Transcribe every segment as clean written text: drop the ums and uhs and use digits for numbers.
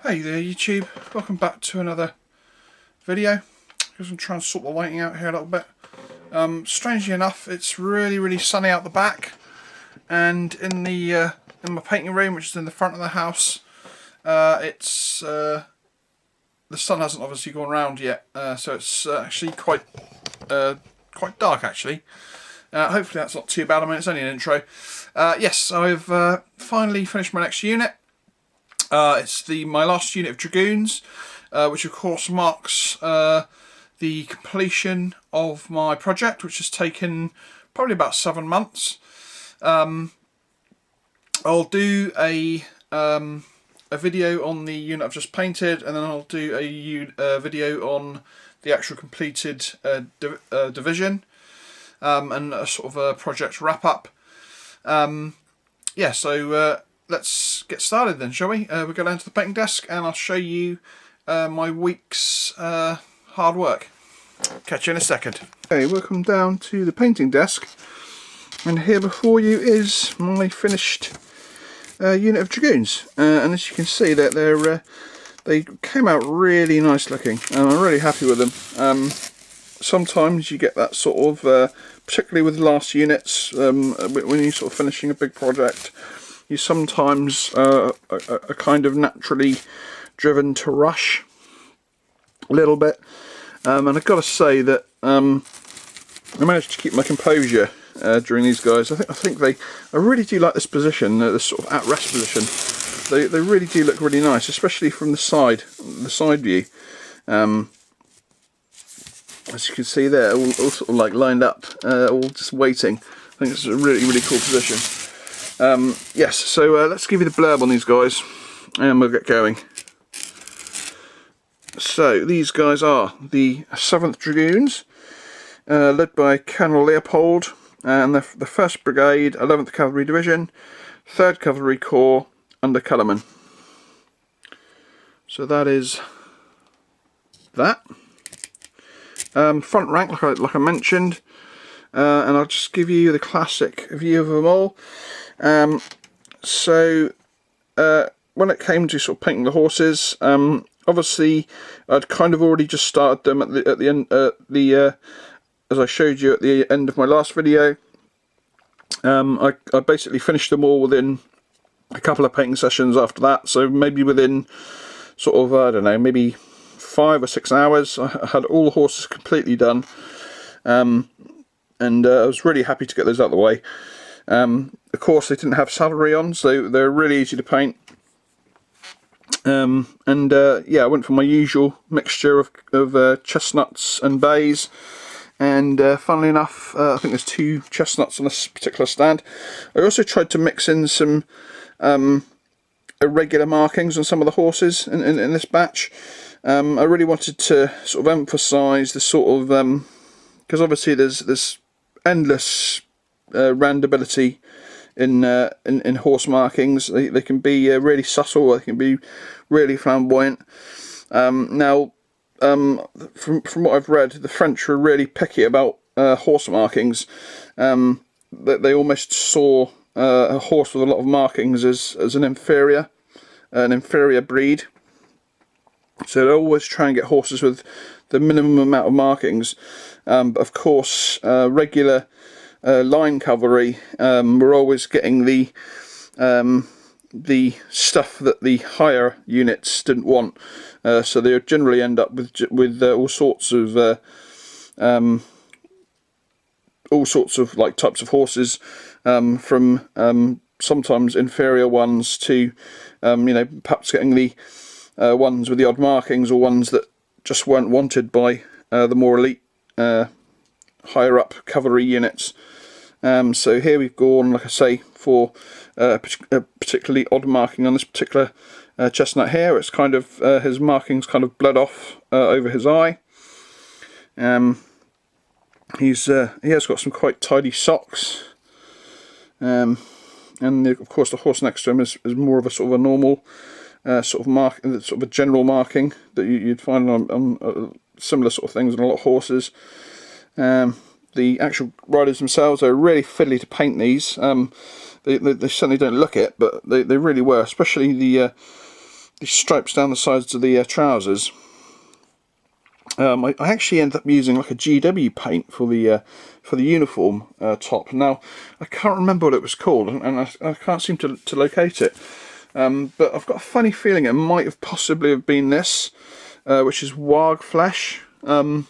Hey there YouTube, welcome back to another video. I'm going to try and sort the lighting out here a little bit. Strangely enough, it's really sunny out the back, and in my painting room, which is in the front of the house, the sun hasn't obviously gone round yet, so it's actually quite dark actually. Hopefully that's not too bad. I mean, it's only an intro. Yes, I've finally finished my next unit. It's my last unit of Dragoons, which of course marks the completion of my project, which has taken probably about 7 months. I'll do a video on the unit I've just painted, and then I'll do a video on the actual completed division, and a sort of a project wrap up. Yeah, so let's get started then, shall we? We'll go down to the painting desk and I'll show you my week's hard work. Catch you in a second. Okay, welcome down to the painting desk, and here before you is my finished unit of Dragoons, and as you can see that they came out really nice looking, and I'm really happy with them. Sometimes you get that sort of, particularly with last units, when you're sort of finishing a big project, you sometimes are kind of naturally driven to rush a little bit, and I've got to say that I managed to keep my composure during these guys. I really do like this position, this sort of at rest position. They really do look really nice, especially from the side view. As you can see there, all sort of like lined up, all just waiting. I think it's a really cool position. Yes, so let's give you the blurb on these guys and we'll get going. So these guys are the 7th Dragoons, led by Colonel Leopold, and the 1st Brigade, 11th Cavalry Division, 3rd Cavalry Corps under Colourman. So that is that. Front rank, like I mentioned, and I'll just give you the classic view of them all. So when it came to sort of painting the horses, obviously I'd kind of already just started them at the end, as I showed you at the end of my last video. I basically finished them all within a couple of painting sessions after that, so maybe within sort of, I don't know, maybe 5 or 6 hours I had all the horses completely done, and I was really happy to get those out of the way. Of course they didn't have saddlery on, so they're really easy to paint. Yeah, I went for my usual mixture of chestnuts and bays, and funnily enough, I think there's 2 chestnuts on this particular stand. I also tried to mix in some irregular markings on some of the horses in this batch. I really wanted to sort of emphasise the sort of, because obviously there's endless randability in horse markings. They can be really subtle, they can be really flamboyant. Now, from what I've read, the French were really picky about horse markings. They almost saw a horse with a lot of markings as an inferior breed. So they always try and get horses with the minimum amount of markings. But of course, regular line cavalry were always getting the stuff that the higher units didn't want. So they would generally end up with all sorts of like types of horses, from sometimes inferior ones to you know, perhaps getting the ones with the odd markings, or ones that just weren't wanted by the more elite higher up cavalry units. So here we've gone, like I say, for a particularly odd marking on this particular chestnut here. It's kind of his markings kind of bled off over his eye. He has got some quite tidy socks, and of course the horse next to him is more of a sort of a normal sort of mark, sort of a general marking that you'd find on similar sort of things on a lot of horses. The actual riders themselves are really fiddly to paint these. They certainly don't look it, but they really were, especially the stripes down the sides of the trousers. I actually ended up using like a GW paint for the uniform top. Now I can't remember what it was called, and I can't seem to locate it. But I've got a funny feeling it might have possibly have been this, which is Warg Flesh. I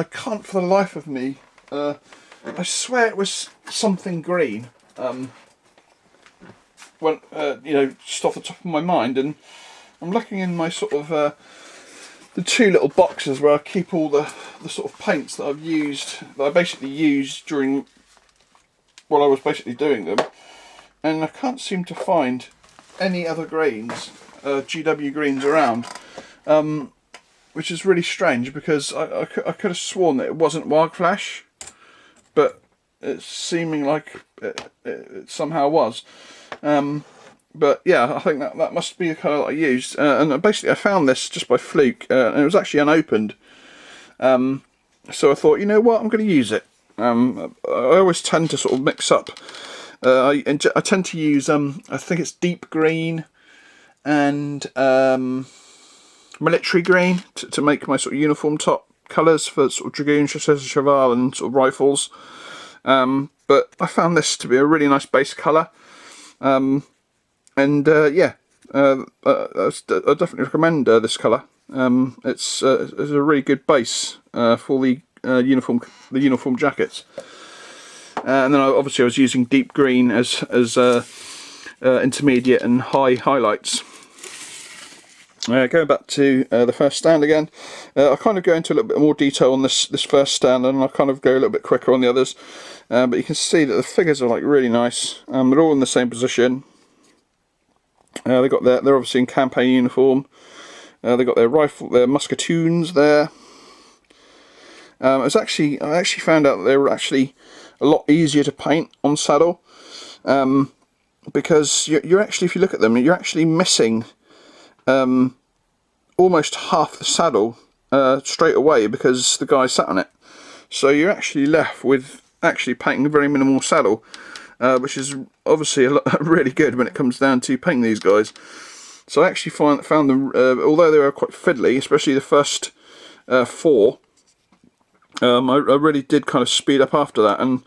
can't for the life of me. I swear it was something green. When you know, just off the top of my mind, and I'm looking in my sort of the two little boxes where I keep all the sort of paints that I've used, that I basically used during while I was basically doing them, and I can't seem to find any other greens, GW greens around, which is really strange, because I could have sworn that it wasn't Warg Flesh, but it's seeming like it somehow was. But yeah, I think that must be the colour that I used, and basically I found this just by fluke, and it was actually unopened. So I thought, you know what, I'm going to use it. I always tend to sort of mix up. I tend to use I think it's deep green and military green to make my sort of uniform top colours for sort of dragoons, chasseurs, cheval, and sort of rifles. But I found this to be a really nice base colour. Yeah, I definitely recommend this colour. It's a really good base for the uniform jackets. And then obviously I was using deep green as intermediate and high highlights. Going back to the first stand again, I'll kind of go into a little bit more detail on this first stand, and I'll kind of go a little bit quicker on the others. But you can see that the figures are like really nice. They're all in the same position. They're obviously in campaign uniform. They've got their musketoons there. I actually found out that they were actually a lot easier to paint on saddle, because you're actually, if you look at them, you're actually missing almost half the saddle straight away because the guy sat on it. So you're actually left with actually painting a very minimal saddle, which is obviously really good when it comes down to painting these guys. So I actually found them, although they were quite fiddly, especially the first 4, I really did kind of speed up after that, and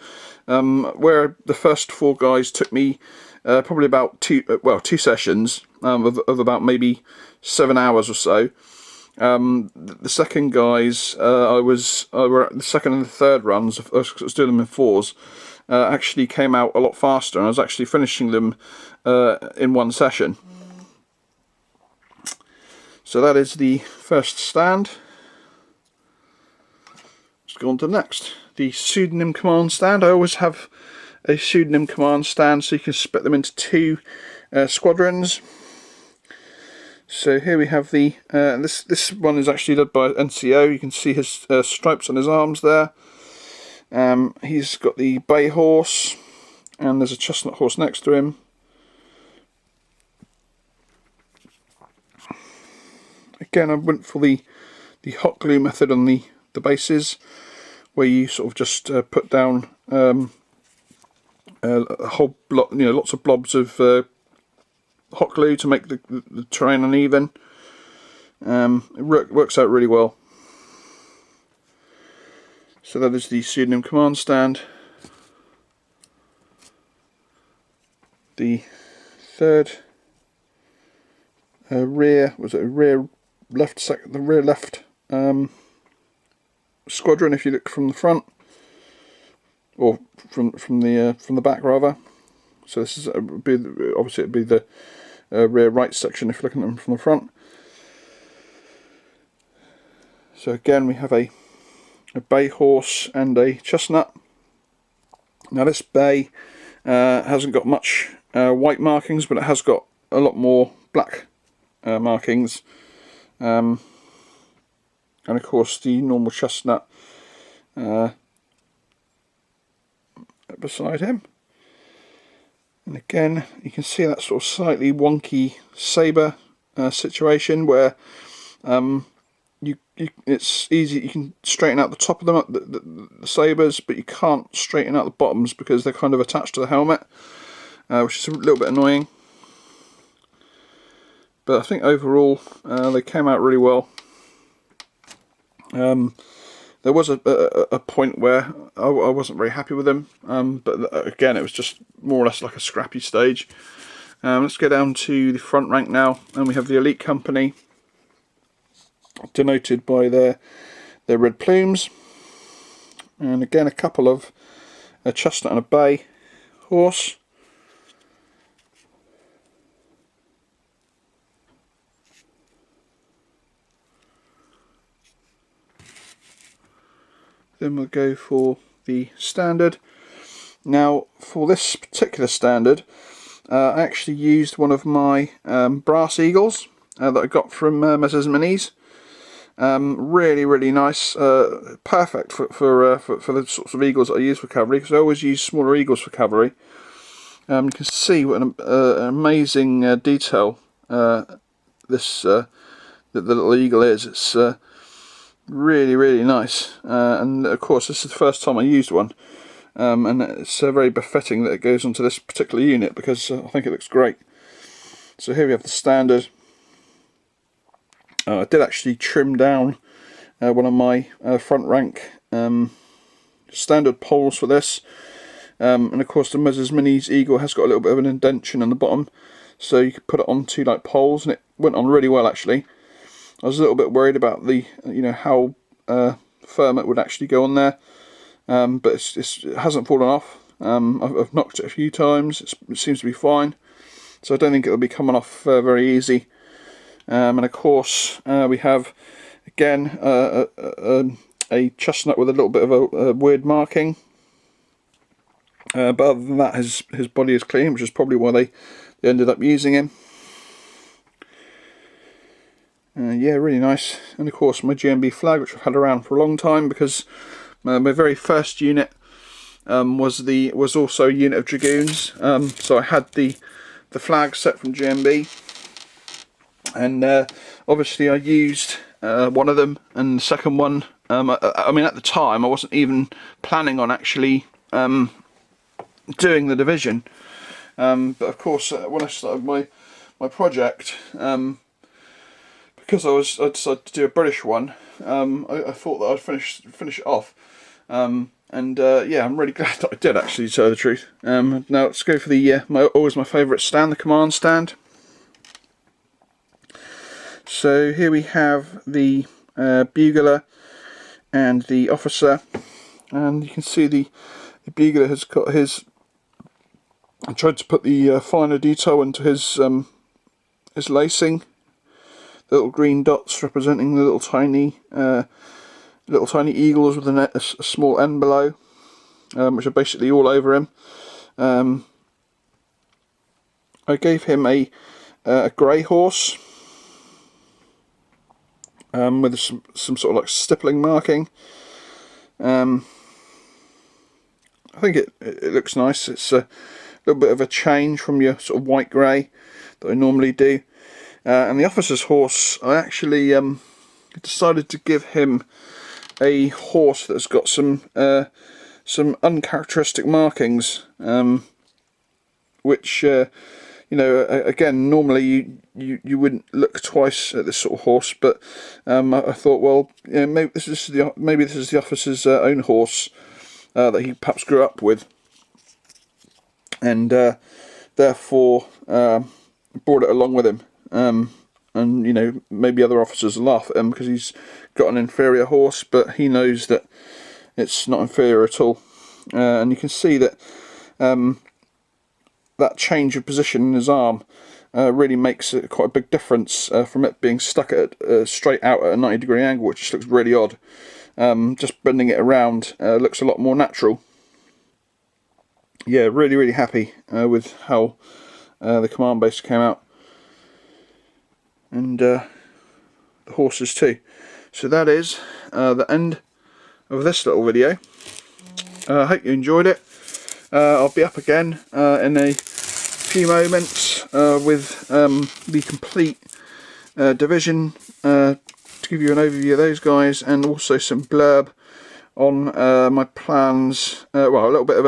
where the first 4 guys took me probably about 2 sessions of about maybe 7 hours or so. The second guys, the second and the third runs, I was doing them in 4s, actually came out a lot faster, and I was actually finishing them in 1 session. So that is the first stand. Let's go on to the next. The Pseudonym command stand. I always have a Pseudonym command stand so you can split them into 2 squadrons. So here we have the this one is actually led by NCO. You can see his stripes on his arms there. He's got the bay horse, and there's a chestnut horse next to him. Again, I went for the hot glue method on the bases, where you sort of just put down a whole block, lots of blobs of hot glue to make the terrain uneven. It works out really well. So that is the Pseudonym command stand. The third rear left squadron, if you look from the front, or from the back rather. So this is obviously it'd be the rear right section if you're looking at them from the front. So again, we have a bay horse and a chestnut. Now this bay hasn't got much white markings, but it has got a lot more black markings, and of course the normal chestnut beside him. And again, you can see that sort of slightly wonky sabre situation where it's easy, you can straighten out the top of them, the sabres, but you can't straighten out the bottoms because they're kind of attached to the helmet, which is a little bit annoying. but I think overall they came out really well. There was a point where I wasn't very happy with them, but again it was just more or less like a scrappy stage. Let's go down to the front rank now, and we have the Elite Company, denoted by their red plumes, and again a couple of a chestnut and a bay horse. Then we'll go for the standard. Now for this particular standard, I actually used one of my brass eagles that I got from Messrs Minis. Really nice, perfect for the sorts of eagles that I use for cavalry, because I always use smaller eagles for cavalry. You can see what an amazing detail the little eagle is. It's really nice, and of course this is the first time I used one, and it's very befitting that it goes onto this particular unit, because I think it looks great. So here we have the standard. I did actually trim down one of my front rank standard poles for this, and of course the Messrs Minis Eagle has got a little bit of an indentation on the bottom, so you could put it on two like poles, and it went on really well actually. I was a little bit worried about the how firm it would actually go on there, but it hasn't fallen off. I've knocked it a few times. It seems to be fine, so I don't think it'll be coming off very easy. And of course we have again a chestnut with a little bit of a weird marking, but other than that his body is clean, which is probably why they ended up using him. Yeah, really nice. And of course my GMB flag, which I've had around for a long time, because my very first unit was also a unit of Dragoons, so I had the flag set from GMB, and obviously I used one of them, and the second one, I mean at the time I wasn't even planning on actually doing the division, but of course when I started my project, because I decided to do a British one, I thought that I'd finish it off, and yeah, I'm really glad that I did actually, to tell the truth. Now let's go for the always my favourite stand, the command stand. So here we have the bugler and the officer, and you can see the bugler has got his. I tried to put the finer detail into his lacing. The little green dots representing the little tiny eagles with a small end below, which are basically all over him. I gave him a grey horse. With some sort of like stippling marking. I think it looks nice. It's a little bit of a change from your sort of white grey that I normally do. And the officer's horse, I actually decided to give him a horse that's got some uncharacteristic markings, which again, normally you wouldn't look twice at this sort of horse, but I thought, well, maybe this is the officer's own horse that he perhaps grew up with, and therefore brought it along with him. And maybe other officers laugh at him because he's got an inferior horse, but he knows that it's not inferior at all. And you can see that that change of position in his arm really makes quite a big difference from it being stuck at straight out at a 90-degree angle, which just looks really odd. Just bending it around looks a lot more natural. Yeah, really happy with how the command base came out, and the horses too. So that is the end of this little video. I hope you enjoyed it. I'll be up again in a few moments with the complete division, to give you an overview of those guys, and also some blurb on my plans. Well, a little bit of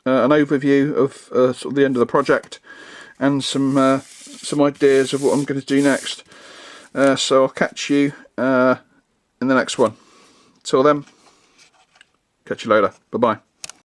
an overview of sort of the end of the project, and some some ideas of what I'm going to do next. So I'll catch you in the next one. Till then, catch you later. Bye bye.